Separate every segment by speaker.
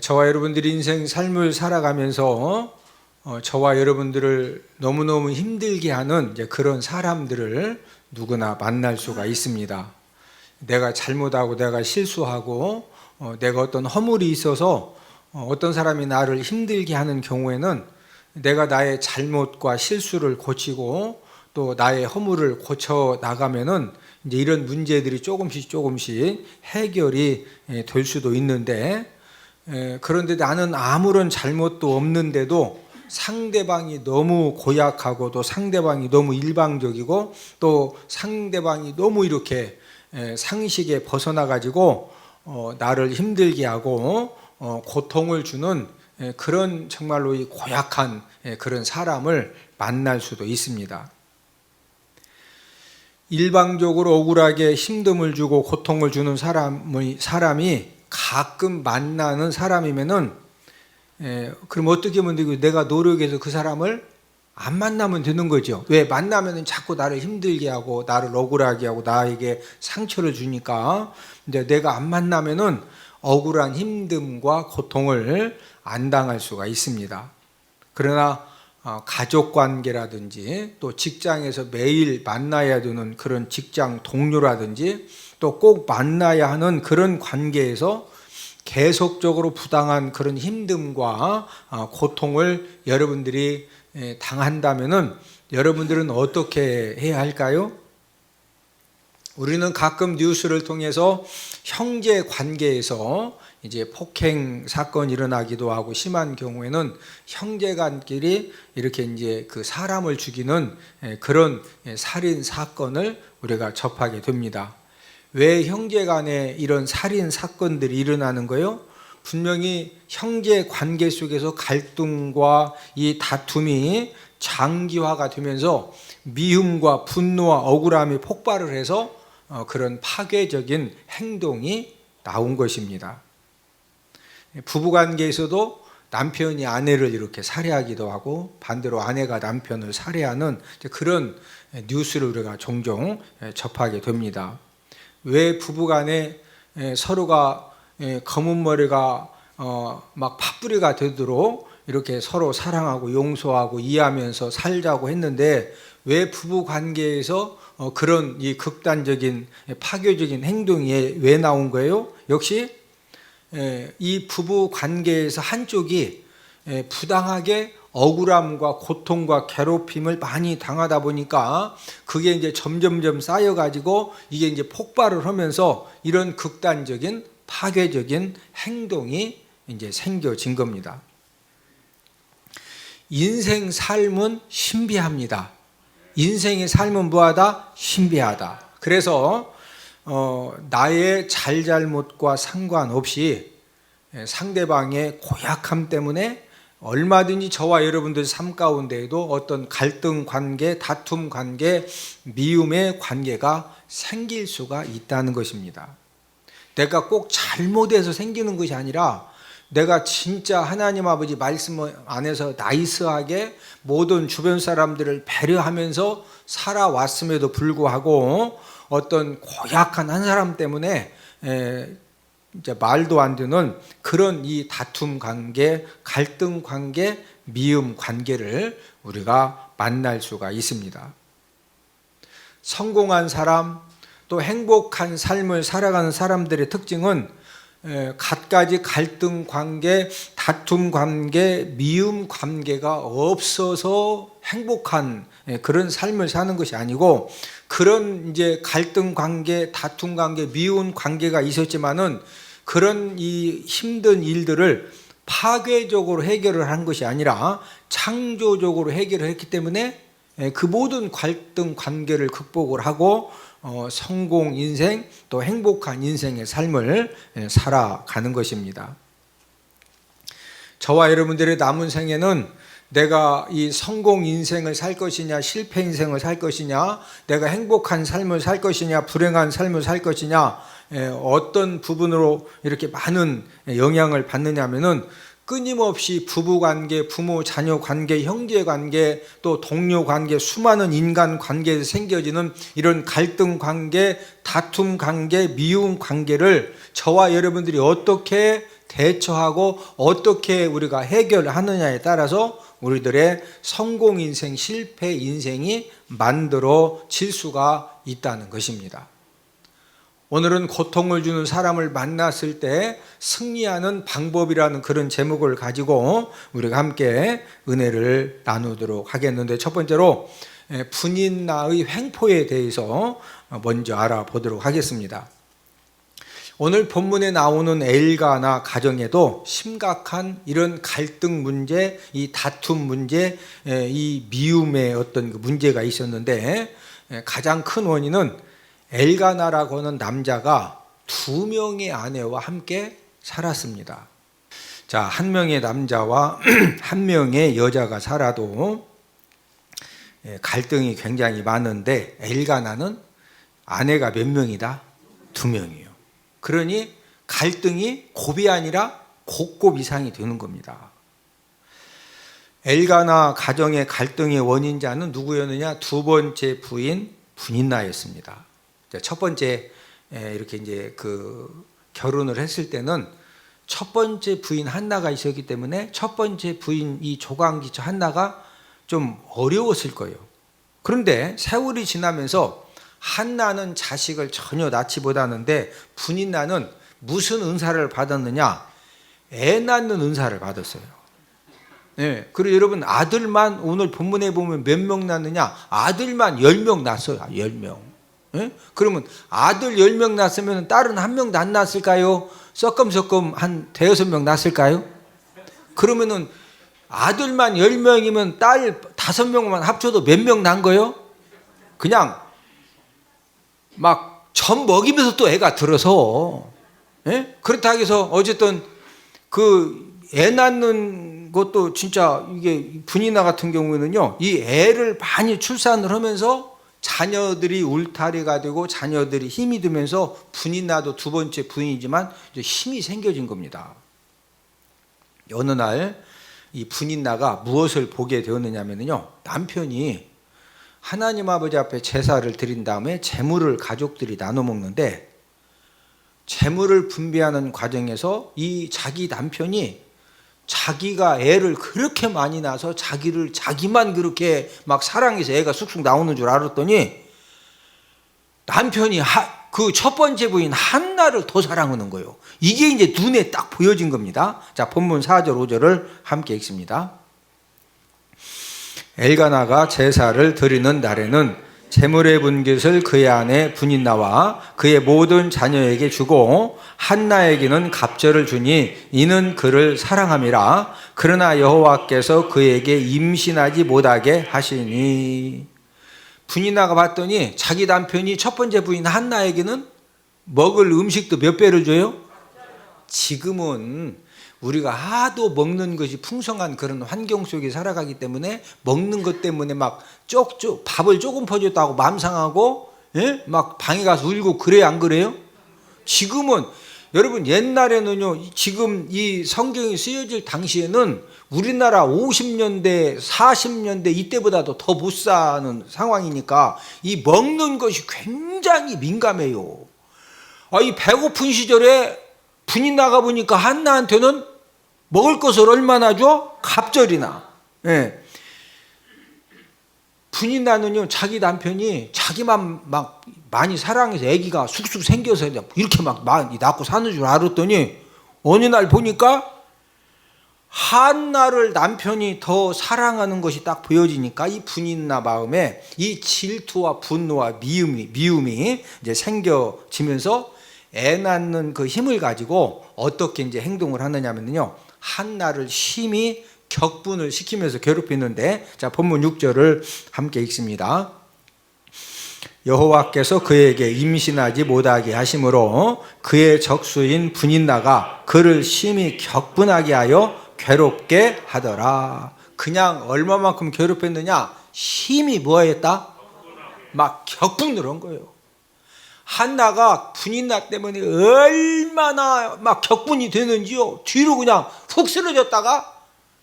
Speaker 1: 저와 여러분들이 인생 삶을 살아가면서 저와 여러분들을 너무너무 힘들게 하는 이제 그런 사람들을 누구나 만날 수가 있습니다. 내가 잘못하고 내가 실수하고 내가 어떤 허물이 있어서 어떤 사람이 나를 힘들게 하는 경우에는 내가 나의 잘못과 실수를 고치고 또 나의 허물을 고쳐 나가면은 이제 이런 문제들이 조금씩 해결이 될 수도 있는데, 그런데 나는 아무런 잘못도 없는데도 상대방이 너무 고약하고 또 상대방이 너무 일방적이고 또 상대방이 너무 이렇게 상식에 벗어나 가지고 나를 힘들게 하고 고통을 주는 그런 정말로 이 고약한 그런 사람을 만날 수도 있습니다. 일방적으로 억울하게 힘듦을 주고 고통을 주는 사람이 가끔 만나는 사람이면은, 그럼 어떻게 하면 되고, 내가 노력해서 그 사람을 안 만나면 되는 거죠. 왜? 만나면은 자꾸 나를 힘들게 하고 나를 억울하게 하고 나에게 상처를 주니까. 이제 내가 안 만나면은 억울한 힘듦과 고통을 안 당할 수가 있습니다. 그러나 가족 관계라든지 또 직장에서 매일 만나야 되는 그런 직장 동료라든지 또 꼭 만나야 하는 그런 관계에서 계속적으로 부당한 그런 힘듦과 고통을 여러분들이 당한다면은 여러분들은 어떻게 해야 할까요? 우리는 가끔 뉴스를 통해서 형제 관계에서 이제 폭행 사건이 일어나기도 하고, 심한 경우에는 형제간끼리 이렇게 이제 그 사람을 죽이는 그런 살인 사건을 우리가 접하게 됩니다. 왜 형제간에 이런 살인 사건들이 일어나는 거예요? 분명히 형제 관계 속에서 갈등과 이 다툼이 장기화가 되면서 미움과 분노와 억울함이 폭발을 해서 그런 파괴적인 행동이 나온 것입니다. 부부관계에서도 남편이 아내를 이렇게 살해하기도 하고 반대로 아내가 남편을 살해하는 그런 뉴스를 우리가 종종 접하게 됩니다. 왜 부부간에 서로가 검은 머리가 막 팥뿌리가 되도록 이렇게 서로 사랑하고 용서하고 이해하면서 살자고 했는데, 왜 부부 관계에서 그런 이 극단적인 파괴적인 행동이 왜 나온 거예요? 역시 이 부부 관계에서 한쪽이 부당하게 억울함과 고통과 괴롭힘을 많이 당하다 보니까 그게 이제 점점점 쌓여가지고 이게 이제 폭발을 하면서 이런 극단적인 파괴적인 행동이 이제 생겨진 겁니다. 인생 삶은 신비합니다. 인생의 삶은 뭐하다? 신비하다. 그래서 나의 잘잘못과 상관없이 상대방의 고약함 때문에 얼마든지 저와 여러분들 삶 가운데에도 어떤 갈등 관계, 다툼 관계, 미움의 관계가 생길 수가 있다는 것입니다. 내가 꼭 잘못해서 생기는 것이 아니라 내가 진짜 하나님 아버지 말씀 안에서 나이스하게 모든 주변 사람들을 배려하면서 살아왔음에도 불구하고 어떤 고약한 한 사람 때문에 이제 말도 안 되는 그런 이 다툼 관계, 갈등 관계, 미움 관계를 우리가 만날 수가 있습니다. 성공한 사람, 또 행복한 삶을 살아가는 사람들의 특징은 갖가지 갈등 관계, 다툼 관계, 미움 관계가 없어서 행복한 그런 삶을 사는 것이 아니고, 그런 이제 갈등 관계, 다툼 관계, 미움 관계가 있었지만은 그런 이 힘든 일들을 파괴적으로 해결을 한 것이 아니라 창조적으로 해결을 했기 때문에 그 모든 갈등 관계를 극복을 하고 성공 인생 또 행복한 인생의 삶을 살아가는 것입니다. 저와 여러분들의 남은 생에는 내가 이 성공 인생을 살 것이냐, 실패 인생을 살 것이냐, 내가 행복한 삶을 살 것이냐, 불행한 삶을 살 것이냐, 어떤 부분으로 이렇게 많은 영향을 받느냐면은 끊임없이 부부관계, 부모 자녀 관계, 형제 관계, 또 동료 관계, 수많은 인간 관계에서 생겨지는 이런 갈등 관계, 다툼 관계, 미움 관계를 저와 여러분들이 어떻게 대처하고 어떻게 우리가 해결하느냐에 따라서 우리들의 성공 인생, 실패 인생이 만들어질 수가 있다는 것입니다. 오늘은 고통을 주는 사람을 만났을 때 승리하는 방법이라는 그런 제목을 가지고 우리가 함께 은혜를 나누도록 하겠는데, 첫 번째로 분인나의 횡포에 대해서 먼저 알아보도록 하겠습니다. 오늘 본문에 나오는 엘가나 가정에도 심각한 이런 갈등 문제, 이 다툼 문제, 이 미움의 어떤 문제가 있었는데, 가장 큰 원인은 엘가나라고 하는 남자가 2명의 아내와 함께 살았습니다. 자, 한 명의 남자와 한 명의 여자가 살아도 갈등이 굉장히 많은데, 엘가나는 아내가 몇 명이다? 2명이에요. 그러니 갈등이 곱이 아니라 곱곱 이상이 되는 겁니다. 엘가나 가정의 갈등의 원인자는 누구였느냐? 두 번째 부인 분인나였습니다. 첫 번째 이렇게 이제 결혼을 했을 때는 첫 번째 부인 한나가 있었기 때문에 첫 번째 부인 이 조강지처 한나가 좀 어려웠을 거예요. 그런데 세월이 지나면서 한나는 자식을 전혀 낳지 못하는데 분인나는 무슨 은사를 받았느냐? 애 낳는 은사를 받았어요. 네, 그리고 여러분, 아들만 오늘 본문에 보면 몇 명 낳느냐? 아들만 10명 낳았어요. 10명. 네? 그러면 아들 10명 낳았으면 딸은 1명도 안 낳았을까요? 섞음섞음 한 5-6명 낳았을까요? 그러면은 아들만 10명이면 딸 5명만 합쳐도 몇 명 낳은 거예요? 그냥 막 젖 먹이면서 또 애가 들어서, 예? 그렇다고 해서 어쨌든 애 낳는 것도 진짜 이게 분인나 같은 경우에는요, 이 애를 많이 출산을 하면서 자녀들이 울타리가 되고 자녀들이 힘이 되면서 분인나도 두 번째 부인이지만 이제 힘이 생겨진 겁니다. 어느 날 이 분인나가 무엇을 보게 되었느냐면요, 남편이 하나님 아버지 앞에 제사를 드린 다음에 재물을 가족들이 나눠 먹는데, 재물을 분배하는 과정에서 이 자기 남편이 자기가 애를 그렇게 많이 낳아서 자기만 그렇게 막 사랑해서 애가 쑥쑥 나오는 줄 알았더니 남편이 그 첫 번째 부인 한나를 더 사랑하는 거예요. 이게 이제 눈에 딱 보여진 겁니다. 자, 본문 4절 5절을 함께 읽습니다. 엘가나가 제사를 드리는 날에는 재물의 분깃을 그의 아내 분인나와 그의 모든 자녀에게 주고 한나에게는 갑절을 주니 이는 그를 사랑함이라. 그러나 여호와께서 그에게 임신하지 못하게 하시니. 분인나가 봤더니 자기 남편이 첫 번째 부인 한나에게는 먹을 음식도 몇 배를 줘요? 지금은 우리가 하도 먹는 것이 풍성한 그런 환경 속에 살아가기 때문에 먹는 것 때문에 막 밥을 조금 퍼줬다고 마음 상하고, 예? 막 방에 가서 울고 그래요, 안 그래요? 지금은 여러분, 옛날에는요, 지금 이 성경이 쓰여질 당시에는 우리나라 50년대 40년대 이때보다도 더 못 사는 상황이니까 이 먹는 것이 굉장히 민감해요. 이 배고픈 시절에 분인나가 보니까 한나한테는 먹을 것을 얼마나 줘? 갑절이나. 예. 분인나는요, 자기 남편이 자기만 막 많이 사랑해서 아기가 쑥쑥 생겨서 이렇게 막 많이 낳고 사는 줄 알았더니 어느 날 보니까 한나를 남편이 더 사랑하는 것이 딱 보여지니까 이 분인나 마음에 이 질투와 분노와 미움이 이제 생겨지면서 애 낳는 그 힘을 가지고 어떻게 이제 행동을 하느냐면요, 한나를 심히 격분을 시키면서 괴롭히는데, 자, 본문 6절을 함께 읽습니다. 여호와께서 그에게 임신하지 못하게 하심으로 그의 적수인 분인나가 그를 심히 격분하게 하여 괴롭게 하더라. 그냥 얼마만큼 괴롭혔느냐? 심히 뭐했다? 막 격분을 한 거예요. 한나가 분인나 때문에 얼마나 막 격분이 되는지요. 뒤로 그냥 훅 쓰러졌다가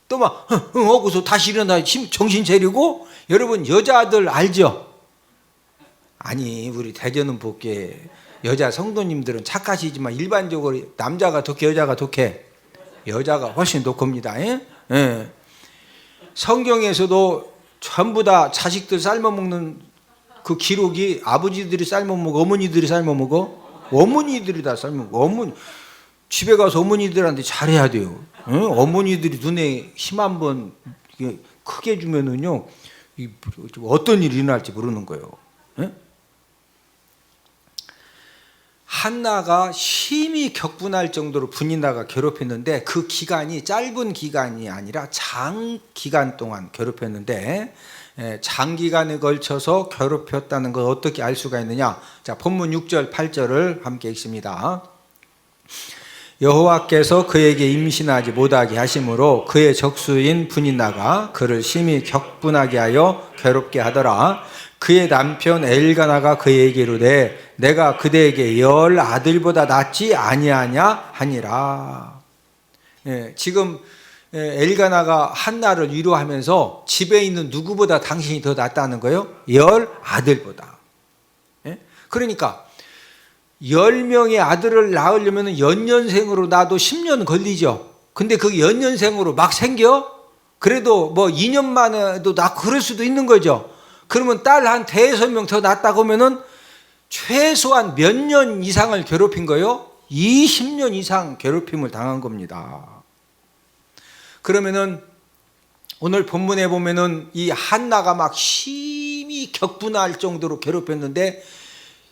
Speaker 1: 또 막 하고서 다시 일어나 정신 차리고. 여러분 여자들 알죠? 아니 우리 대전은 볼게 여자 성도님들은 착하시지만 일반적으로 남자가 독해 여자가 독해? 여자가 훨씬 독합니다. 예? 예. 성경에서도 전부 다 자식들 삶아먹는 그 기록이 아버지들이 삶아먹어 어머니들이 삶아먹어? 어머니들이 다 삶아먹어. 어머니 집에 가서 어머니들한테 잘해야 돼요. 예? 어머니들이 눈에 힘 한번 크게 주면은요 어떤 일이 일어날지 모르는 거예요. 예? 한나가 심히 격분할 정도로 분인나가 괴롭혔는데 그 기간이 짧은 기간이 아니라 장기간 동안 괴롭혔는데 장기간에 걸쳐서 괴롭혔다는 걸 어떻게 알 수가 있느냐. 자, 본문 6절 8절을 함께 읽습니다. 여호와께서 그에게 임신하지 못하게 하심으로 그의 적수인 분인나가 그를 심히 격분하게 하여 괴롭게 하더라. 그의 남편 엘가나가 그에게 이르되 내가 그대에게 10 아들보다 낫지 아니하냐 하니라. 지금 엘가나가 한나를 위로하면서 집에 있는 누구보다 당신이 더 낫다는 거예요. 10 아들보다. 그러니까 10명의 아들을 낳으려면 연년생으로 낳아도 10년 걸리죠. 근데 그 연년생으로 막 생겨? 그래도 뭐 2년 만에도 낳고 그럴 수도 있는 거죠. 그러면 딸 한 5명 더 낳았다고 하면은 최소한 몇 년 이상을 괴롭힌 거예요? 20년 이상 괴롭힘을 당한 겁니다. 그러면은 오늘 본문에 보면은 이 한나가 막 심히 격분할 정도로 괴롭혔는데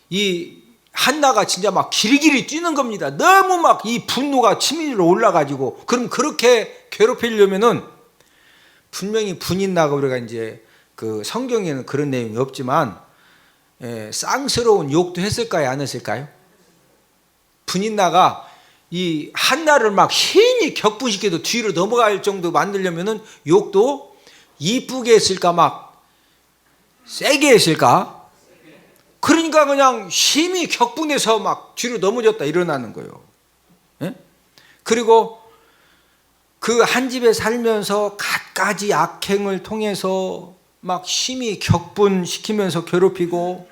Speaker 1: 이 한나가 진짜 막 길길이 뛰는 겁니다. 너무 막 이 분노가 치밀어 올라가지고. 그럼 그렇게 괴롭히려면은 분명히 분인나가 우리가 이제 그 성경에는 그런 내용이 없지만 쌍스러운 욕도 했을까요? 안 했을까요? 분인나가 이 한나를 막 힘이 격분시켜도 뒤로 넘어갈 정도 만들려면은 욕도 이쁘게 했을까 막 세게 했을까? 그러니까 그냥 힘이 격분해서 막 뒤로 넘어졌다 일어나는 거예요. 예? 그리고 그 한 집에 살면서 갖가지 악행을 통해서 막 힘이 격분시키면서 괴롭히고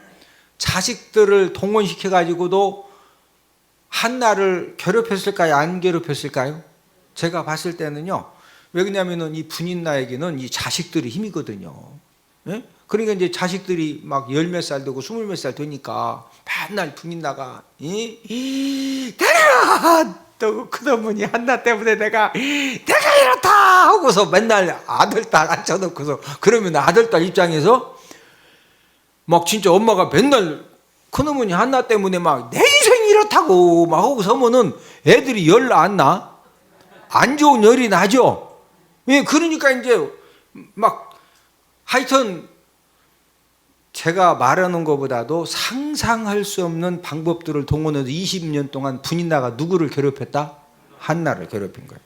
Speaker 1: 자식들을 동원시켜 가지고도 한나를 괴롭혔을까요? 안 괴롭혔을까요? 제가 봤을 때는요. 왜 그러냐면은 이 분인나에게는 이 자식들이 힘이거든요. 예? 그러니까 이제 자식들이 막 10몇 살 되고 20몇 살 되니까 맨날 분인나가 내가 또 그놈이 한나 때문에 내가 이렇다 하고서 맨날 아들 딸 앉혀놓고서 그러면 아들 딸 입장에서 막 진짜 엄마가 맨날 그놈이 한나 때문에 막 내 인생이 이렇다고 막 하고 서면은 애들이 열 안 나? 안 좋은 열이 나죠. 예, 그러니까 이제 막 하여튼 제가 말하는 것보다도 상상할 수 없는 방법들을 동원해서 20년 동안 분인나가 누구를 괴롭혔다? 한나를 괴롭힌 거예요.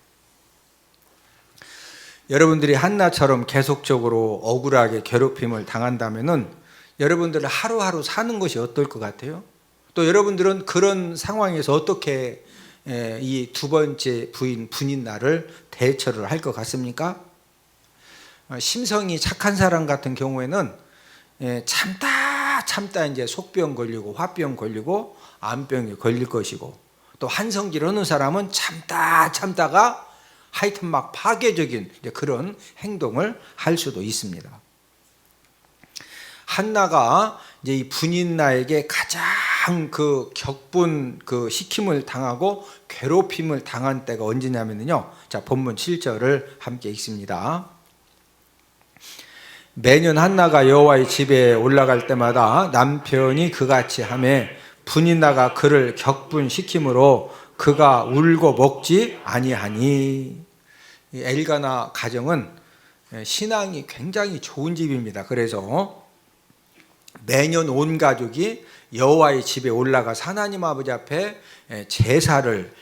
Speaker 1: 여러분들이 한나처럼 계속적으로 억울하게 괴롭힘을 당한다면은 여러분들 하루하루 사는 것이 어떨 것 같아요? 또 여러분들은 그런 상황에서 어떻게 이 두 번째 부인 분인나를 대처를 할 것 같습니까? 심성이 착한 사람 같은 경우에는 참다 이제 속병 걸리고 화병 걸리고 암병이 걸릴 것이고, 또 한성질 하는 사람은 참다가 하여튼 막 파괴적인 그런 행동을 할 수도 있습니다. 한나가 이제 이 분인나에게 가장 그 격분 그 시킴을 당하고 괴롭힘을 당한 때가 언제냐면요. 자, 본문 7절을 함께 읽습니다. 매년 한나가 여호와의 집에 올라갈 때마다 남편이 그같이 하매 분인나가 그를 격분시키므로 그가 울고 먹지 아니하니. 엘가나 가정은 신앙이 굉장히 좋은 집입니다. 그래서 매년 온 가족이 여호와의 집에 올라가서 하나님 아버지 앞에 제사를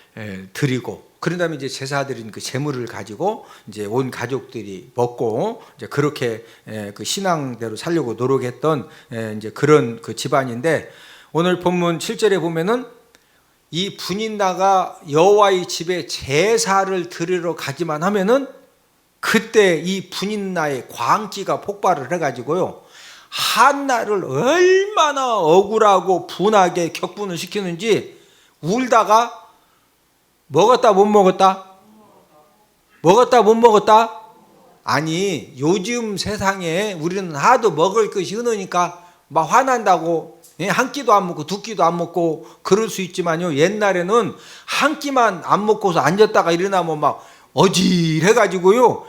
Speaker 1: 드리고, 그런 다음에 이제 제사 드린 그 제물을 가지고 이제 온 가족들이 먹고 이제 그렇게 그 신앙대로 살려고 노력했던 이제 그런 그 집안인데, 오늘 본문 7절에 보면은 이 분인나가 여호와의 집에 제사를 드리러 가기만 하면은 그때 이 분인나의 광기가 폭발을 해가지고요, 한나를 얼마나 억울하고 분하게 격분을 시키는지 울다가 먹었다 못 먹었다? 먹었다 못 먹었다? 아니, 요즘 세상에 우리는 하도 먹을 것이 흔하니까 막 화난다고 한 끼도 안 먹고 두 끼도 안 먹고 그럴 수 있지만요, 옛날에는 한 끼만 안 먹고서 앉았다가 일어나면 막 어질해가지고요,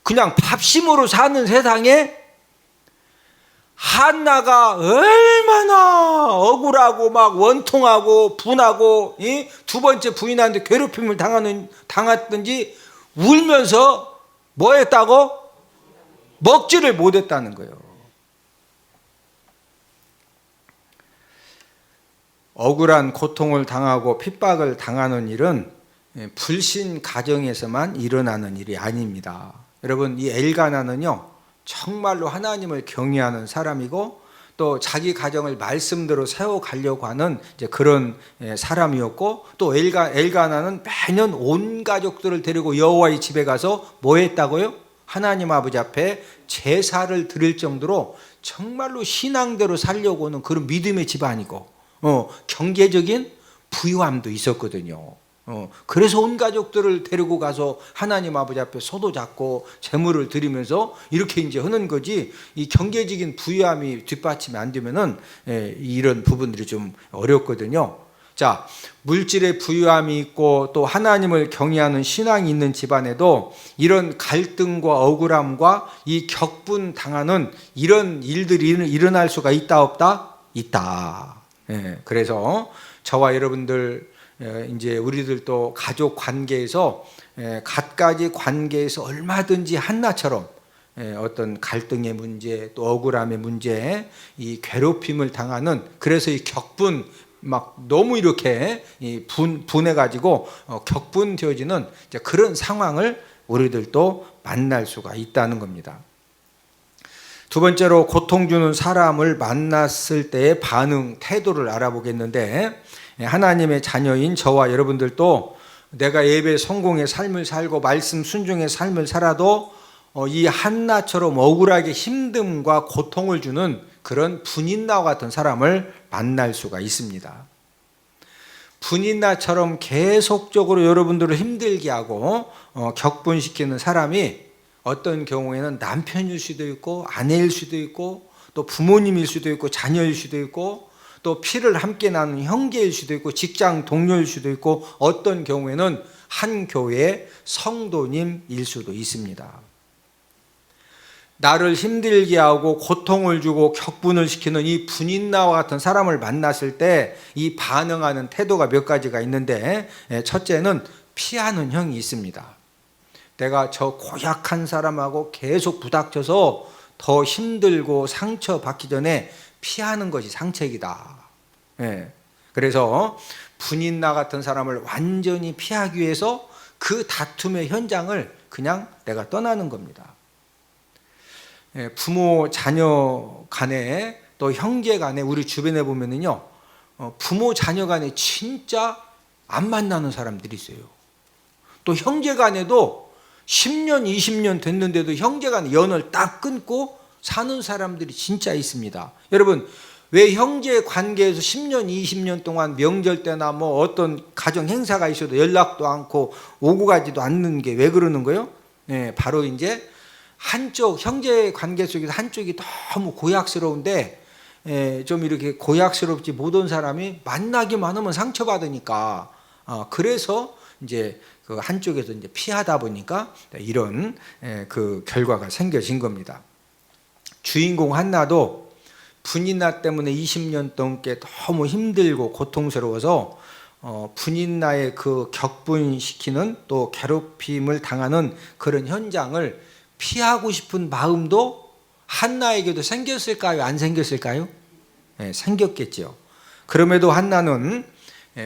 Speaker 1: 그냥 밥심으로 사는 세상에 한나가 얼마나 억울하고 막 원통하고 분하고 두 번째 부인한테 괴롭힘을 당했든지 울면서 뭐 했다고? 먹지를 못했다는 거예요. 억울한 고통을 당하고 핍박을 당하는 일은 불신 가정에서만 일어나는 일이 아닙니다. 여러분, 이 엘가나는요, 정말로 하나님을 경외하는 사람이고 또 자기 가정을 말씀대로 세워가려고 하는 이제 그런 사람이었고, 또 엘가나는 매년 온 가족들을 데리고 여호와의 집에 가서 뭐 했다고요? 하나님 아버지 앞에 제사를 드릴 정도로 정말로 신앙대로 살려고 하는 그런 믿음의 집안이고, 경제적인 부유함도 있었거든요. 그래서 온 가족들을 데리고 가서 하나님 아버지 앞에 소도 잡고 제물을 드리면서 이렇게 이제 하는 거지, 이 경제적인 부유함이 뒷받침이 안 되면은 이런 부분들이 좀 어렵거든요. 자, 물질의 부유함이 있고 또 하나님을 경외하는 신앙이 있는 집안에도 이런 갈등과 억울함과 이 격분 당하는 이런 일들이 일어날 수가 있다 없다? 있다. 그래서 저와 여러분들 이제 우리들도 가족 관계에서 갖가지 관계에서 얼마든지 한나처럼 어떤 갈등의 문제 또 억울함의 문제, 이 괴롭힘을 당하는, 그래서 이 격분 막 너무 이렇게 분해가지고 격분되어지는 그런 상황을 우리들도 만날 수가 있다는 겁니다. 두 번째로 고통 주는 사람을 만났을 때의 반응, 태도를 알아보겠는데, 하나님의 자녀인 저와 여러분들도 내가 예배 성공의 삶을 살고 말씀 순종의 삶을 살아도 이 한나처럼 억울하게 힘듦과 고통을 주는 그런 분인나와 같은 사람을 만날 수가 있습니다. 분인나처럼 계속적으로 여러분들을 힘들게 하고 격분시키는 사람이 어떤 경우에는 남편일 수도 있고 아내일 수도 있고 또 부모님일 수도 있고 자녀일 수도 있고 또 피를 함께 나눈 형제일 수도 있고 직장 동료일 수도 있고 어떤 경우에는 한 교회의 성도님일 수도 있습니다. 나를 힘들게 하고 고통을 주고 격분을 시키는 이 분인나와 같은 사람을 만났을 때 이 반응하는 태도가 몇 가지가 있는데, 첫째는 피하는 형이 있습니다. 내가 저 고약한 사람하고 계속 부닥쳐서 더 힘들고 상처받기 전에 피하는 것이 상책이다. 그래서 분인나 같은 사람을 완전히 피하기 위해서 그 다툼의 현장을 그냥 내가 떠나는 겁니다. 부모 자녀 간에 또 형제 간에 우리 주변에 보면은요, 부모 자녀 간에 진짜 안 만나는 사람들이 있어요. 또 형제 간에도 10년 20년 됐는데도 형제 간에 연을 딱 끊고 사는 사람들이 진짜 있습니다. 여러분, 왜 형제 관계에서 10년 20년 동안 명절 때나 뭐 어떤 가정 행사가 있어도 연락도 않고 오고 가지도 않는 게 왜 그러는 거예요? 바로 이제 한쪽 형제 관계 속에서 한쪽이 너무 고약스러운데 좀 이렇게 고약스럽지 못한 사람이 만나기만 하면 상처받으니까, 그래서 이제 그 한쪽에서 이제 피하다 보니까 이런 그 결과가 생겨진 겁니다. 주인공 한나도 분인나 때문에 20년 넘게 너무 힘들고 고통스러워서 분인나의 그 격분시키는 또 괴롭힘을 당하는 그런 현장을 피하고 싶은 마음도 한나에게도 생겼을까요? 안 생겼을까요? 생겼겠죠. 그럼에도 한나는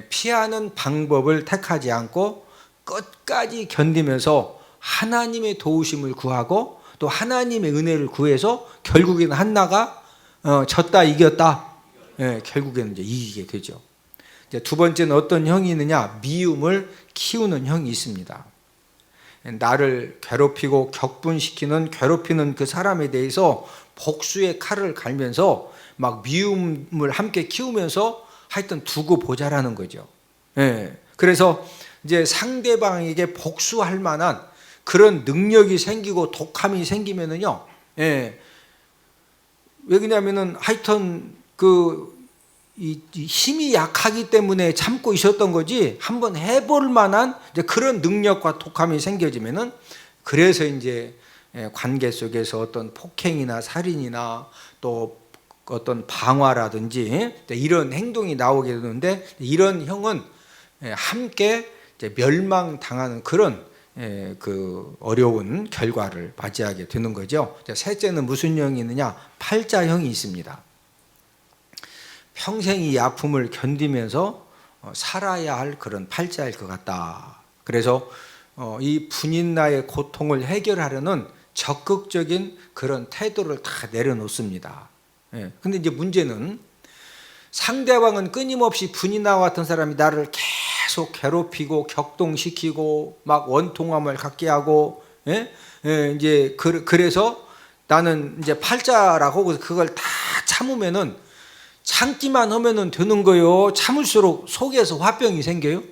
Speaker 1: 피하는 방법을 택하지 않고 끝까지 견디면서 하나님의 도우심을 구하고 또 하나님의 은혜를 구해서 결국에는 한나가 졌다 이겼다? 결국에는 이제 이기게 되죠. 이제 두 번째는 어떤 형이 있느냐? 미움을 키우는 형이 있습니다. 나를 괴롭히고 격분시키는 괴롭히는 그 사람에 대해서 복수의 칼을 갈면서 막 미움을 함께 키우면서 하여튼 두고 보자라는 거죠. 그래서 이제 상대방에게 복수할 만한 그런 능력이 생기고 독함이 생기면은요, 왜 그러냐면은 하여튼 이 힘이 약하기 때문에 참고 있었던 거지 한번 해볼 만한 이제 그런 능력과 독함이 생겨지면은 그래서 이제 관계 속에서 어떤 폭행이나 살인이나 또 어떤 방화라든지 이런 행동이 나오게 되는데 이런 형은 함께 이제 멸망당하는 그런 그 어려운 결과를 맞이하게 되는 거죠. 셋째는 무슨 형이 있느냐? 팔자형이 있습니다. 평생 이 아픔을 견디면서 살아야 할 그런 팔자일 것 같다. 그래서 이 분인나의 고통을 해결하려는 적극적인 그런 태도를 다 내려놓습니다. 근데 이제 문제는 상대방은 끊임없이 분인나와 같은 사람이 나를 계속 괴롭히고 격동시키고 막 원통함을 갖게 하고 이제 그래서 나는 이제 팔자라고 그걸 다 참으면은 참기만 하면은 되는 거요. 참을수록 속에서 화병이 생겨요.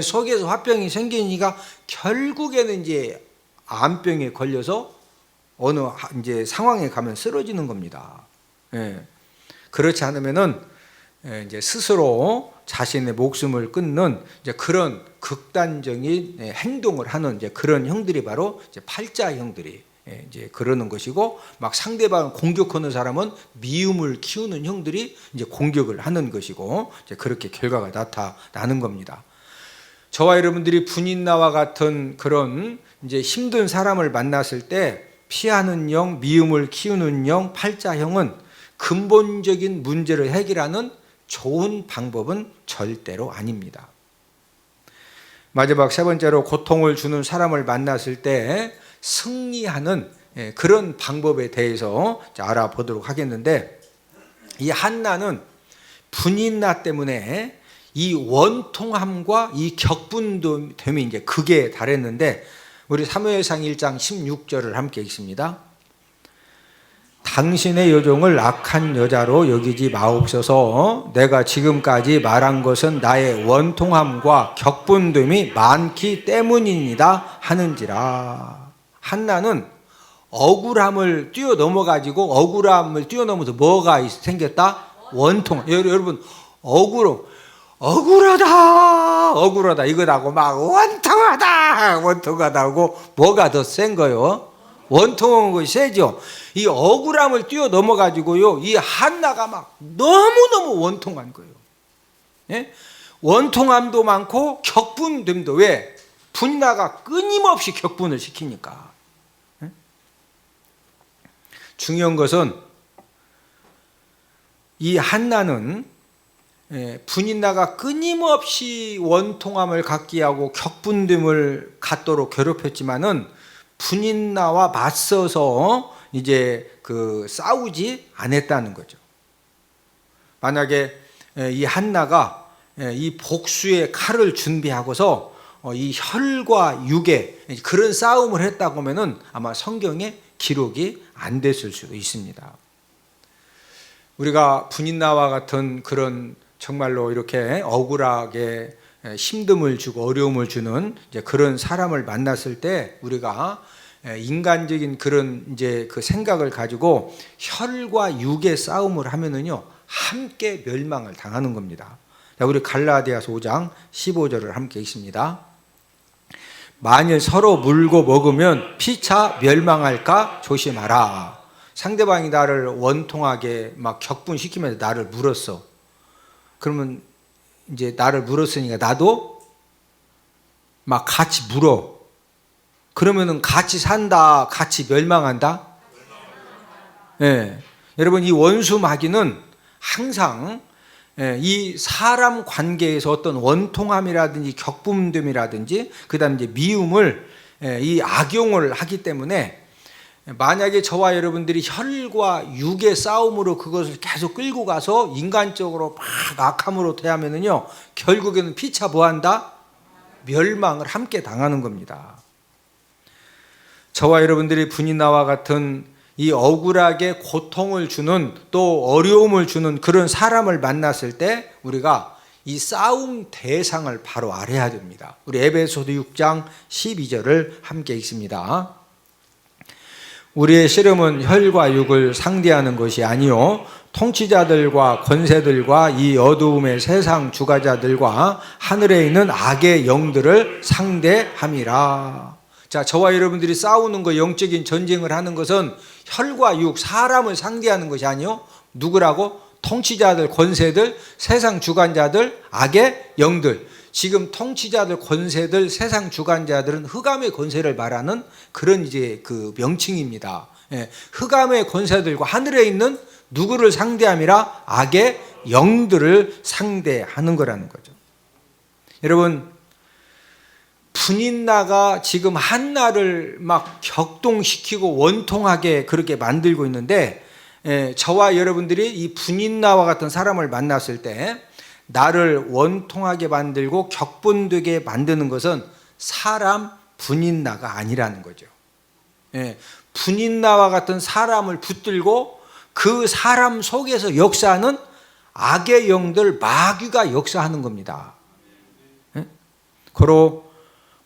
Speaker 1: 속에서 화병이 생기니까 결국에는 이제 암병에 걸려서 어느 이제 상황에 가면 쓰러지는 겁니다. 그렇지 않으면은 이제 스스로 자신의 목숨을 끊는 이제 그런 극단적인 행동을 하는 이제 그런 형들이 바로 이제 팔자 형들이 이제 그러는 것이고, 막 상대방을 공격하는 사람은 미움을 키우는 형들이 이제 공격을 하는 것이고, 이제 그렇게 결과가 나타나는 겁니다. 저와 여러분들이 분인나와 같은 그런 이제 힘든 사람을 만났을 때 피하는 영, 미움을 키우는 영, 팔자형은 근본적인 문제를 해결하는 좋은 방법은 절대로 아닙니다. 마지막 세 번째로 고통을 주는 사람을 만났을 때 승리하는 그런 방법에 대해서 알아보도록 하겠는데, 이 한나는 분인나 때문에 이 원통함과 이 격분됨이 이제 극에 달했는데, 우리 사무엘상 1장 16절을 함께 읽습니다. 당신의 여종을 악한 여자로 여기지 마옵소서. 내가 지금까지 말한 것은 나의 원통함과 격분됨이 많기 때문이니이다 하는지라. 한나는 억울함을 뛰어넘어가지고 억울함을 뛰어넘어서 뭐가 생겼다? 원통. 여러분 억울하다 이거하고 막 원통하다고 뭐가 더 센 거요? 원통한 것이 세죠. 이 억울함을 뛰어넘어가지고요, 이 한나가 막 너무너무 원통한 거예요. 원통함도 많고 격분됨도. 왜? 분나가 끊임없이 격분을 시키니까. 중요한 것은 이 한나는 분인나가 끊임없이 원통함을 갖게 하고 격분됨을 갖도록 괴롭혔지만은 분인나와 맞서서 이제 싸우지 않았다는 거죠. 만약에 이 한나가 이 복수의 칼을 준비하고서 이 혈과 육의 그런 싸움을 했다고 하면은 아마 성경에 기록이 안 됐을 수도 있습니다. 우리가 분인나와 같은 그런 정말로 이렇게 억울하게 힘듦을 주고 어려움을 주는 이제 그런 사람을 만났을 때 우리가 인간적인 그런 이제 그 생각을 가지고 혈과 육의 싸움을 하면은요, 함께 멸망을 당하는 겁니다. 자, 우리 갈라디아서 5장 15절을 함께 읽습니다. 만일 서로 물고 먹으면 피차 멸망할까 조심하라. 상대방이 나를 원통하게 막 격분시키면서 나를 물었어. 그러면 이제 나를 물었으니까 나도 막 같이 물어. 그러면은 같이 산다, 같이 멸망한다? 여러분, 이 원수 마귀는 항상 이 사람 관계에서 어떤 원통함이라든지 격분됨이라든지 그다음 이제 미움을 이 악용을 하기 때문에 만약에 저와 여러분들이 혈과 육의 싸움으로 그것을 계속 끌고 가서 인간적으로 막 악함으로 대하면은요, 결국에는 피차 뭐한다? 멸망을 함께 당하는 겁니다. 저와 여러분들이 분이나와 같은 이 억울하게 고통을 주는, 또 어려움을 주는 그런 사람을 만났을 때 우리가 이 싸움 대상을 바로 알아야 됩니다. 우리 에베소서 6장 12절을 함께 읽습니다. 우리의 씨름은 혈과 육을 상대하는 것이 아니요 통치자들과 권세들과 이 어두움의 세상 주관자들과 하늘에 있는 악의 영들을 상대함이라. 자, 저와 여러분들이 싸우는 거, 영적인 전쟁을 하는 것은 혈과 육, 사람을 상대하는 것이 아니요 누구라고? 통치자들, 권세들, 세상 주관자들, 악의 영들. 지금 통치자들, 권세들, 세상 주관자들은 흑암의 권세를 말하는 그런 이제 그 명칭입니다. 예, 흑암의 권세들과 하늘에 있는 누구를 상대함이라? 악의 영들을 상대하는 거라는 거죠. 여러분, 분인나가 지금 한나를 막 격동시키고 원통하게 그렇게 만들고 있는데, 저와 여러분들이 이 분인나와 같은 사람을 만났을 때 나를 원통하게 만들고 격분되게 만드는 것은 사람 분인나가 아니라는 거죠. 분인나와 같은 사람을 붙들고 그 사람 속에서 역사하는 악의 영들, 마귀가 역사하는 겁니다. 고로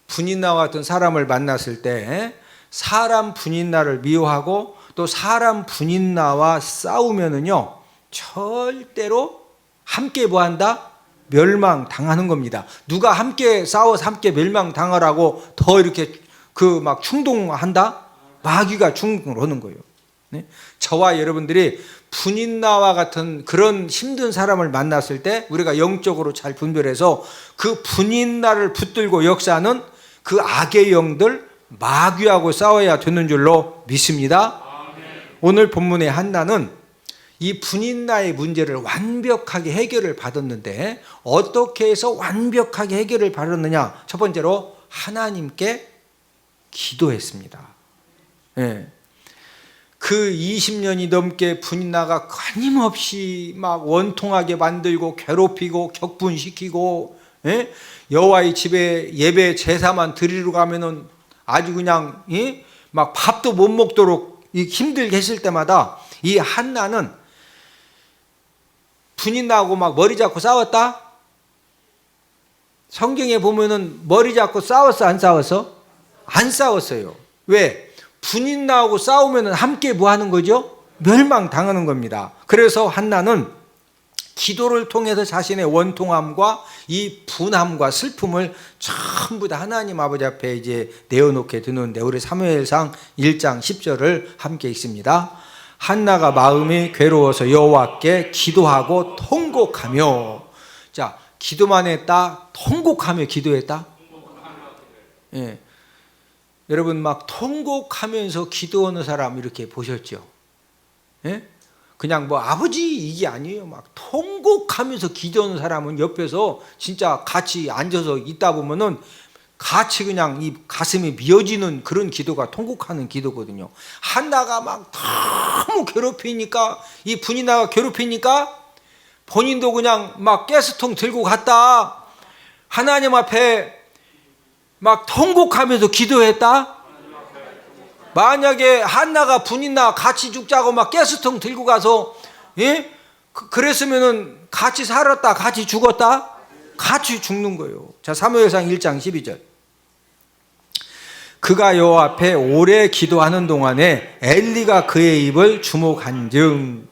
Speaker 1: 분인나와 같은 사람을 만났을 때 사람 분인나를 미워하고 또 사람 분인나와 싸우면은요 절대로 함께 뭐한다? 멸망당하는 겁니다. 누가 함께 싸워서 함께 멸망당하라고 더 이렇게 그 막 충동한다? 마귀가 충동을 하는 거예요. 네? 저와 여러분들이 분인나와 같은 그런 힘든 사람을 만났을 때 우리가 영적으로 잘 분별해서 그 분인나를 붙들고 역사하는 그 악의 영들, 마귀하고 싸워야 되는 줄로 믿습니다. 오늘 본문의 한나는 이 분인나의 문제를 완벽하게 해결을 받았는데 어떻게 해서 완벽하게 해결을 받았느냐? 첫 번째로 하나님께 기도했습니다. 그 20년이 넘게 분인나가 끊임없이 막 원통하게 만들고 괴롭히고 격분시키고, 여호와의 집에 예배 제사만 드리러 가면은 아주 그냥 막 밥도 못 먹도록 힘들게 했을 때마다 이 한나는 분인나하고 막 머리 잡고 싸웠다? 성경에 보면은 머리 잡고 싸웠어, 안 싸웠어? 안 싸웠어요. 왜? 분인나하고 싸우면은 함께 뭐 하는 거죠? 멸망당하는 겁니다. 그래서 한나는 기도를 통해서 자신의 원통함과 이 분함과 슬픔을 전부 다 하나님 아버지 앞에 이제 내어놓게 되는데, 우리 사무엘상 1장 10절을 함께 읽습니다. 한나가 마음이 괴로워서 여호와께 기도하고 통곡하며. 자, 기도만 했다? 통곡하며 기도했다? 예. 여러분 막 통곡하면서 기도하는 사람 이렇게 보셨죠? 예? 그냥 뭐 아버지 이게 아니에요. 막 통곡하면서 기도하는 사람은 옆에서 진짜 같이 앉아서 있다 보면은 같이 그냥 이 가슴이 미어지는 그런 기도가 통곡하는 기도거든요. 한나가 막 너무 괴롭히니까, 이 분인나가 괴롭히니까 본인도 그냥 막 가스통 들고 갔다 하나님 앞에 막 통곡하면서 기도했다. 만약에 한나가 분인나 같이 죽자고 막 가스통 들고 가서 그랬으면은 같이 살았다, 같이 죽었다, 같이 죽는 거예요. 자, 사무엘상 1장 12절. 그가 여호와 앞에 오래 기도하는 동안에 엘리가 그의 입을 주목한즉.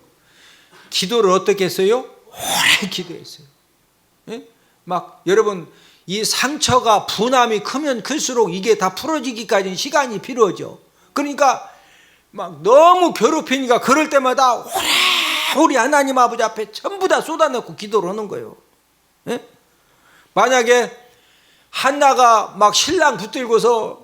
Speaker 1: 기도를 어떻게 했어요? 오래 기도했어요. 막 여러분 이 상처가 분함이 크면 클수록 이게 다 풀어지기까지는 시간이 필요하죠. 그러니까 막 너무 괴롭히니까 그럴 때마다 오래 하나님 아버지 앞에 전부 다 쏟아놓고 기도를 하는 거예요. 만약에 한나가 막 신랑 붙들고서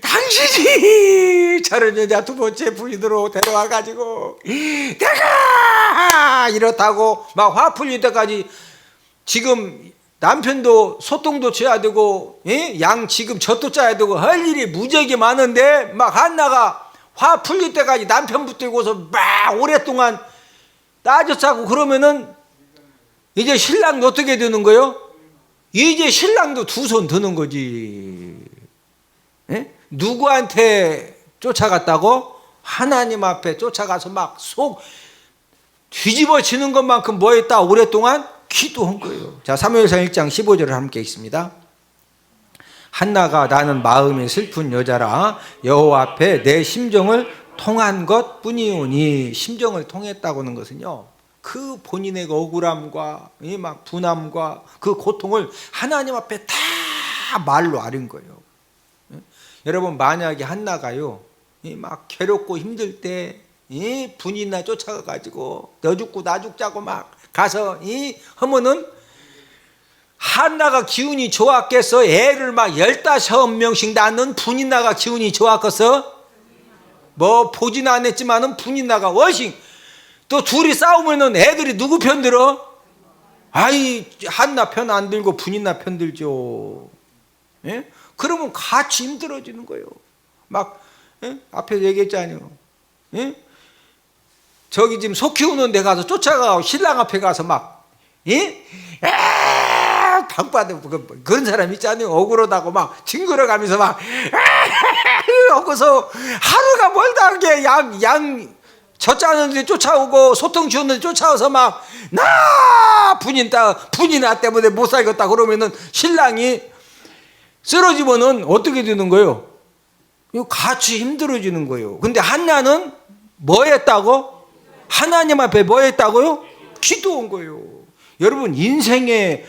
Speaker 1: 당신이 저런 여자 두 번째 부인으로 데려와가지고 내가 이렇다고 막 화 풀릴 때까지, 지금 남편도 소똥도 쳐야 되고 양 지금 젖도 짜야 되고 할 일이 무지하게 많은데 막 한나가 화 풀릴 때까지 남편 붙들고서 막 오랫동안 따졌자고 그러면은 이제 신랑도 어떻게 되는 거예요? 이제 신랑도 두 손 드는 거지. 예? 누구한테 쫓아갔다고? 하나님 앞에 쫓아가서 막 속 뒤집어지는 것만큼 뭐 했다? 오랫동안 기도한 거예요. 자, 사무엘상 1장 15절을 함께 읽습니다. 한나가 나는 마음이 슬픈 여자라 여호와 앞에 내 심정을 통한 것 뿐이오니. 심정을 통했다고 하는 것은요, 그 본인의 억울함과 이 막 분함과 그 고통을 하나님 앞에 다 말로 아린 거예요. 여러분, 만약에 한나가요 이 막 괴롭고 힘들 때 이 분이나 쫓아가가지고 너 죽고 나 죽자고 막 가서 이 하면은 한나가 기운이 좋았겠어? 애를 막 15명씩 낳는 분이나가 기운이 좋았겠어? 뭐 보진 않았지만은 분이나가 훨씬, 또 둘이 싸우면은 애들이 누구 편 들어? 아이, 한나 편 안 들고 분이나 편 들죠. 예? 그러면 같이 힘들어지는 거예요. 막, 예? 앞에서 얘기했잖아요. 예? 저기 지금 소 키우는 데 가서 쫓아가고 신랑 앞에 가서 막, 예? 방바닥 그런 사람 있잖아요. 억울하다고 막 징그러 가면서 막 하고서 하루가 멀다게 양 젖자는데 쫓아오고 소통 주는데 쫓아와서 막 나 분이나 때문에 못 살겠다 그러면은 신랑이 쓰러지면은 어떻게 되는 거예요? 이거 같이 힘들어지는 거예요. 근데 한나는 뭐 했다고? 하나님 앞에 뭐 했다고요? 기도한 거예요. 여러분, 인생에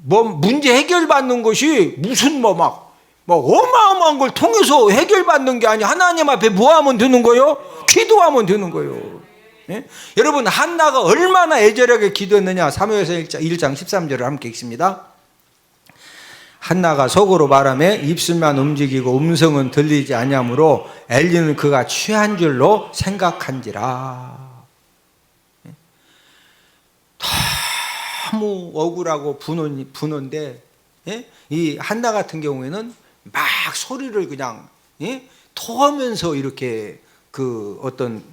Speaker 1: 뭐 문제 해결받는 것이 무슨 뭐 어마어마한 걸 통해서 해결받는 게 아니야. 하나님 앞에 뭐 하면 되는 거예요? 기도하면 되는 거예요. 예? 여러분, 한나가 얼마나 애절하게 기도했느냐. 사무엘상 1장 13절을 함께 읽습니다. 한나가 속으로 말하며 입술만 움직이고 음성은 들리지 아니하므로 엘리는 그가 취한 줄로 생각한지라. 너무 억울하고 분한데, 예? 이 한나 같은 경우에는 막 소리를 그냥, 예? 토하면서 이렇게 그 어떤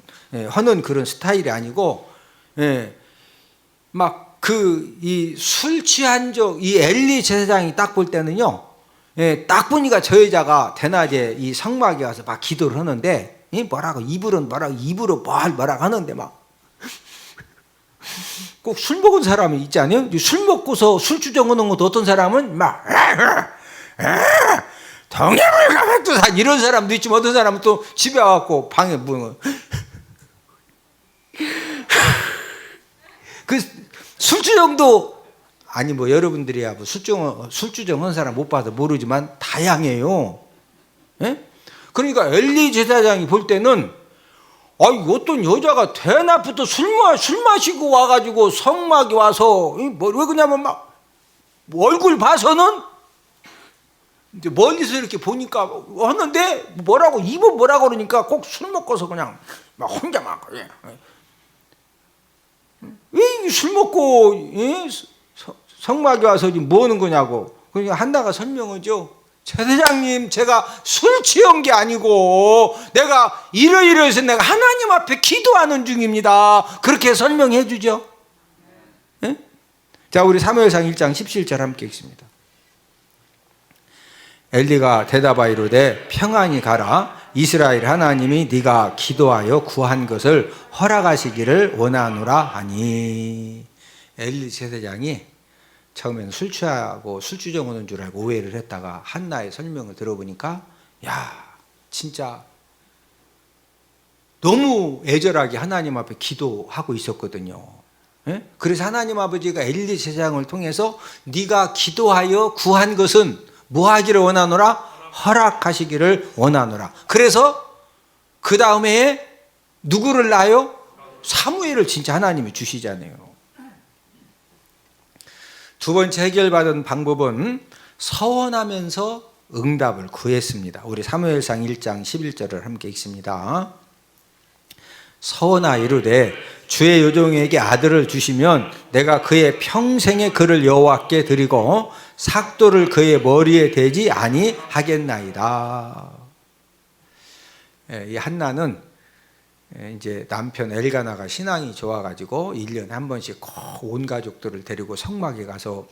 Speaker 1: 하는 그런 스타일이 아니고, 예? 막 그 이 술 취한 이 엘리 제사장이 딱 볼 때는요, 예, 딱 보니까 저 여자가 대낮에 이 성막에 와서 막 기도를 하는데, 뭐라고 입으로 뭐라고 하는데 막 꼭 술 먹은 사람이 있지 않아요? 술 먹고서 술주정하는 것도 어떤 사람은 막 동해물 가백두산 이런 사람도 있지만 어떤 사람은 또 집에 와갖고 방에 뭐 그 술주정도 아니 뭐 여러분들이야 뭐 술주정한 사람 못 봐서 모르지만 다양해요. 예? 그러니까 엘리 제사장이 볼 때는 어떤 여자가 대낮부터 술 마시고 와가지고 성막에 와서 왜 그러냐면 막 얼굴 봐서는 이제 멀리서 이렇게 보니까 하는데 입은 뭐라고 그러니까 꼭 술 먹고서 그냥 막 혼자 막 왜 술 먹고 성막에 와서 지금 뭐 하는 거냐고. 그러니까 한나가 설명하죠. 제사장님, 제가 술 취한 게 아니고 내가 이러이러해서 내가 하나님 앞에 기도하는 중입니다. 그렇게 설명해 주죠. 네? 자, 우리 사무엘상 1장 17절 함께 읽습니다. 엘리가 대답하이로되 평안히 가라. 이스라엘 하나님이 네가 기도하여 구한 것을 허락하시기를 원하노라 하니. 엘리 제사장이 처음에는 술 취하고 술주정 오는 줄 알고 오해를 했다가 한나의 설명을 들어보니까 야, 진짜 너무 애절하게 하나님 앞에 기도하고 있었거든요. 예? 그래서 하나님 아버지가 엘리 제사장을 통해서 네가 기도하여 구한 것은 뭐 하기를 원하노라? 허락하시기를 원하노라. 그래서 그 다음에 누구를 낳아요? 사무엘을 진짜 하나님이 주시잖아요. 두 번째 해결받은 방법은 서원하면서 응답을 구했습니다. 우리 사무엘상 1장 11절을 함께 읽습니다. 서원하 이르되 주의 요종에게 아들을 주시면 내가 그의 평생의 그를 여호와께 드리고 삭도를 그의 머리에 대지 아니하겠나이다. 이 한나는 이제 남편 엘가나가 신앙이 좋아가지고 1년에 한 번씩 꼭 온 가족들을 데리고 성막에 가서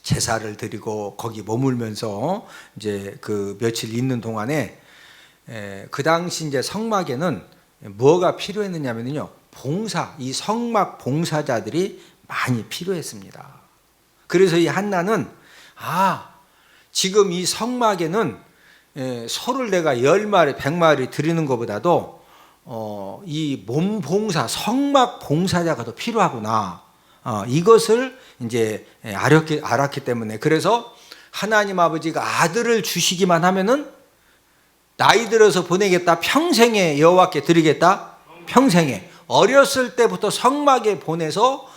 Speaker 1: 제사를 드리고 거기 머물면서 이제 그 며칠 있는 동안에 그 당시 이제 성막에는 뭐가 필요했느냐면요, 봉사, 이 성막 봉사자들이 많이 필요했습니다. 그래서 이 한나는 지금 이 성막에는 소를 내가 10마리, 100마리 드리는 것보다도 이 몸 봉사, 성막 봉사자가 더 필요하구나. 이것을 이제 알았기 때문에, 그래서 하나님 아버지가 아들을 주시기만 하면은 나이 들어서 보내겠다, 평생에 여호와께 드리겠다, 평생에. 어렸을 때부터 성막에 보내서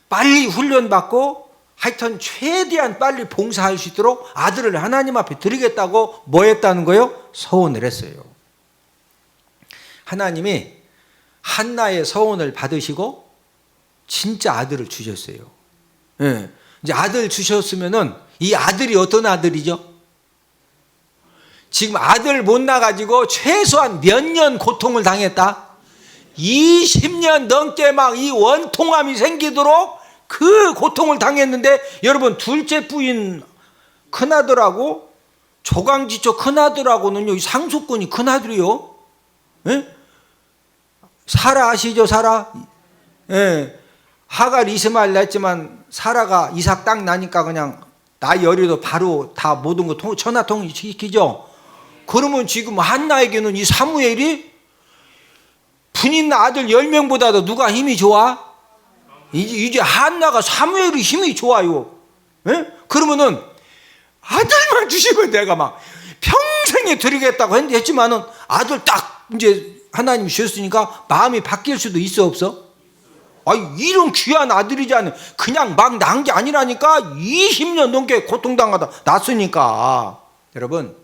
Speaker 1: 빨리 훈련받고 하여튼 최대한 빨리 봉사할 수 있도록 아들을 하나님 앞에 드리겠다고 뭐 했다는 거예요? 서원을 했어요. 하나님이 한나의 서원을 받으시고 진짜 아들을 주셨어요. 예. 이제 아들 주셨으면은 이 아들이 어떤 아들이죠? 지금 아들 못 낳아가지고 최소한 몇 년 고통을 당했다? 20년 넘게 막 이 원통함이 생기도록 그 고통을 당했는데, 여러분 둘째 부인 큰아들하고 조강지초 큰아들하고는요 상속권이 큰아들이요. 예? 사라 아시죠? 사라? 예. 하갈 이스마엘 낳았지만 사라가 이삭 딱 나니까 그냥 나이 어려도 바로 다 모든 거 천하통일시키죠. 그러면 지금 한나에게는 이 사무엘이 분인 아들 10명보다도 누가 힘이 좋아? 이제 한나가 사무엘이 힘이 좋아요. 예? 그러면은 아들만 주시면 내가 막 평생에 드리겠다고 했지만은 아들 딱 이제 하나님이 주셨으니까 마음이 바뀔 수도 있어, 없어? 이런 귀한 아들이잖아요. 그냥 막 난 게 아니라니까. 20년 넘게 고통당하다 났으니까. 여러분,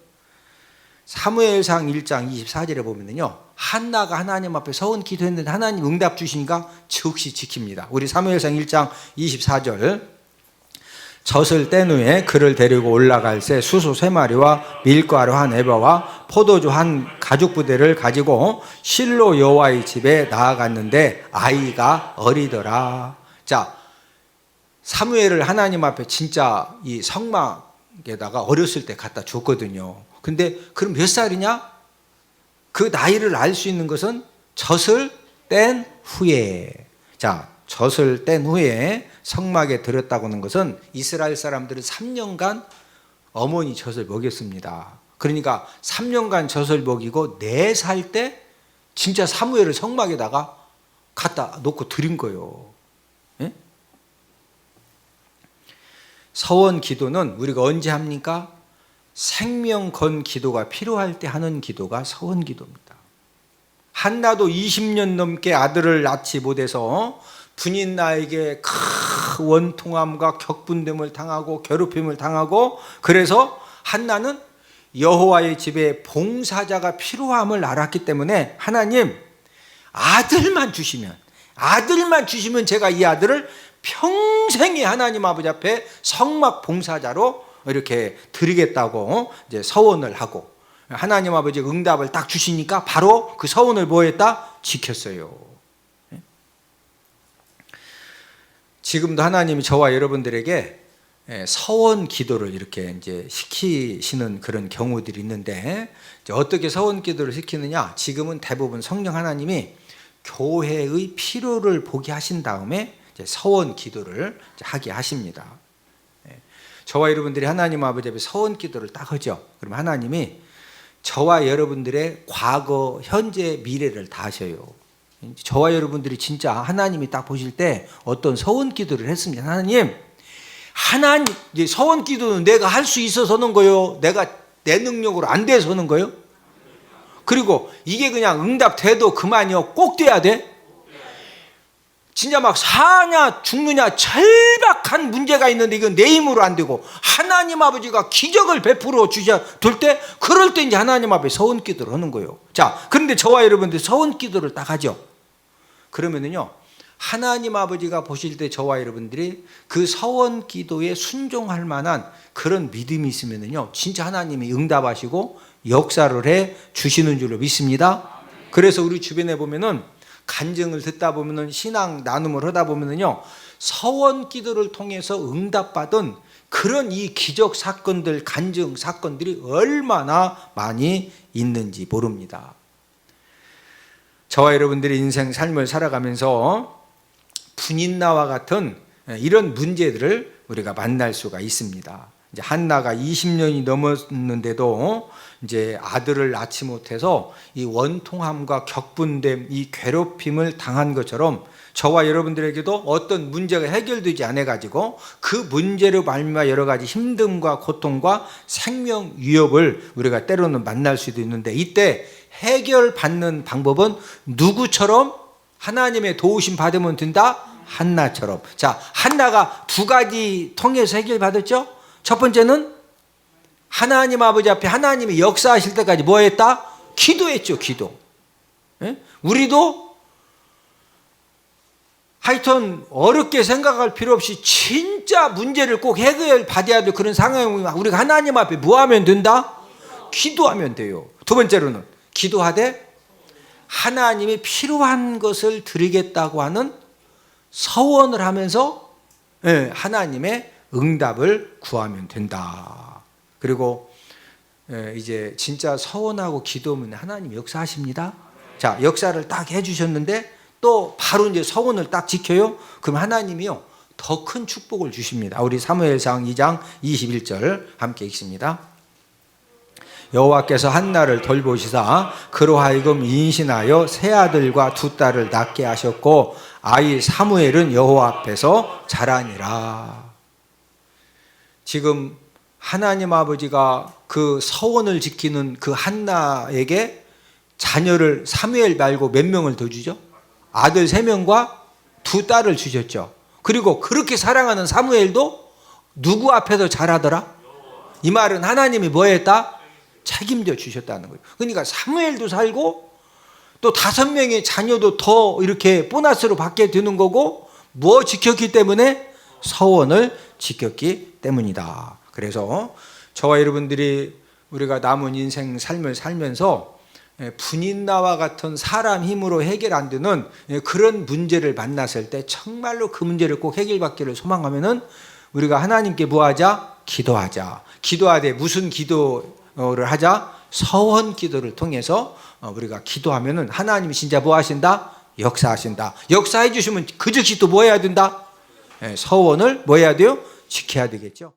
Speaker 1: 사무엘상 1장 24절에 보면요, 한나가 하나님 앞에 서원 기도했는데 하나님 응답 주시니까 즉시 지킵니다. 우리 사무엘상 1장 24절. 젖을 뗀 후에 그를 데리고 올라갈새 수소 3마리와 밀가루 한 에바와 포도주 한 가죽 부대를 가지고 실로 여호와의 집에 나아갔는데 아이가 어리더라. 자, 사무엘을 하나님 앞에 진짜 이 성막에다가 어렸을 때 갖다 줬거든요. 근데 그럼 몇 살이냐? 그 나이를 알 수 있는 것은 젖을 뗀 후에. 자, 젖을 뗀 후에 성막에 들었다고 하는 것은 이스라엘 사람들은 3년간 어머니 젖을 먹였습니다. 그러니까 3년간 젖을 먹이고 4살 때 진짜 사무엘을 성막에다가 갖다 놓고 드린 거예요. 예? 서원 기도는 우리가 언제 합니까? 생명 건 기도가 필요할 때 하는 기도가 서원 기도입니다. 한나도 20년 넘게 아들을 낳지 못해서 분인 나에게 큰 원통함과 격분됨을 당하고 괴롭힘을 당하고, 그래서 한나는 여호와의 집에 봉사자가 필요함을 알았기 때문에 하나님 아들만 주시면 제가 이 아들을 평생에 하나님 아버지 앞에 성막 봉사자로 이렇게 드리겠다고 이제 서원을 하고, 하나님 아버지 응답을 딱 주시니까 바로 그 서원을 뭐 했다? 지켰어요. 지금도 하나님이 저와 여러분들에게 서원 기도를 이렇게 이제 시키시는 그런 경우들이 있는데, 어떻게 서원 기도를 시키느냐? 지금은 대부분 성령 하나님이 교회의 필요를 보게 하신 다음에 이제 서원 기도를 하게 하십니다. 저와 여러분들이 하나님 아버지 앞에 서원 기도를 딱 하죠. 그럼 하나님이 저와 여러분들의 과거, 현재, 미래를 다 아셔요. 저와 여러분들이 진짜 하나님이 딱 보실 때 어떤 서원 기도를 했습니다. 하나님 서원 기도는 내가 할 수 있어서 하는 거예요? 내가 내 능력으로 안 돼서 하는 거예요? 그리고 이게 그냥 응답돼도 그만이요? 꼭 돼야 돼? 진짜 막 사냐 죽느냐 절박한 문제가 있는데 이건 내 힘으로 안 되고 하나님 아버지가 기적을 베풀어 주셔 될 때, 그럴 때 이제 하나님 앞에 서원 기도를 하는 거예요. 자, 그런데 저와 여러분들 서원 기도를 딱 하죠. 그러면은요, 하나님 아버지가 보실 때 저와 여러분들이 그 서원 기도에 순종할 만한 그런 믿음이 있으면요, 진짜 하나님이 응답하시고 역사를 해 주시는 줄로 믿습니다. 그래서 우리 주변에 보면은 간증을 듣다 보면은 신앙 나눔을 하다 보면은요, 서원 기도를 통해서 응답받은 그런 이 기적 사건들, 간증 사건들이 얼마나 많이 있는지 모릅니다. 저와 여러분들의 인생 삶을 살아가면서 분인나와 같은 이런 문제들을 우리가 만날 수가 있습니다. 이제 한나가 20년이 넘었는데도 이제 아들을 낳지 못해서 이 원통함과 격분됨, 이 괴롭힘을 당한 것처럼 저와 여러분들에게도 어떤 문제가 해결되지 않아 가지고 그 문제로 말미암아 여러 가지 힘듦과 고통과 생명 위협을 우리가 때로는 만날 수도 있는데, 이때 해결받는 방법은 누구처럼 하나님의 도우심 받으면 된다? 한나처럼. 자, 한나가 두 가지 통해서 해결받았죠. 첫 번째는 하나님 아버지 앞에 하나님이 역사하실 때까지 뭐 했다? 기도했죠. 기도. 예? 우리도 하여튼 어렵게 생각할 필요 없이 진짜 문제를 꼭 해결받아야 될 그런 상황이면 우리가 하나님 앞에 뭐 하면 된다? 기도하면 돼요. 두 번째로는 기도하되 하나님이 필요한 것을 드리겠다고 하는 서원을 하면서 하나님의 응답을 구하면 된다. 그리고 이제 진짜 서원하고 기도하면 하나님 역사하십니다. 자, 역사를 딱 해주셨는데 또 바로 이제 서원을 딱 지켜요. 그럼 하나님이요, 더 큰 축복을 주십니다. 우리 사무엘상 2장 21절 함께 읽습니다. 여호와께서 한나를 돌보시사 그로 하여금 임신하여 세 아들과 두 딸을 낳게 하셨고 아이 사무엘은 여호와 앞에서 자라니라. 지금 하나님 아버지가 그 서원을 지키는 그 한나에게 자녀를 사무엘 말고 몇 명을 더 주죠? 아들 3명과 두 딸을 주셨죠. 그리고 그렇게 사랑하는 사무엘도 누구 앞에서 자라더라? 이 말은 하나님이 뭐 했다? 책임져 주셨다는 거예요. 그러니까 사무엘도 살고 또 5명의 자녀도 더 이렇게 보너스로 받게 되는 거고, 뭐 지켰기 때문에? 서원을 지켰기 때문이다. 그래서 저와 여러분들이 우리가 남은 인생 삶을 살면서 분인나와 같은 사람 힘으로 해결 안 되는 그런 문제를 만났을 때 정말로 그 문제를 꼭 해결받기를 소망하면은 우리가 하나님께 뭐 하자? 기도하자. 기도하되 무슨 기도를 하자? 서원 기도를 통해서 우리가 기도하면은 하나님이 진짜 뭐 하신다? 역사하신다. 역사해 주시면 그 즉시 또 뭐 해야 된다? 서원을 뭐 해야 돼요? 지켜야 되겠죠.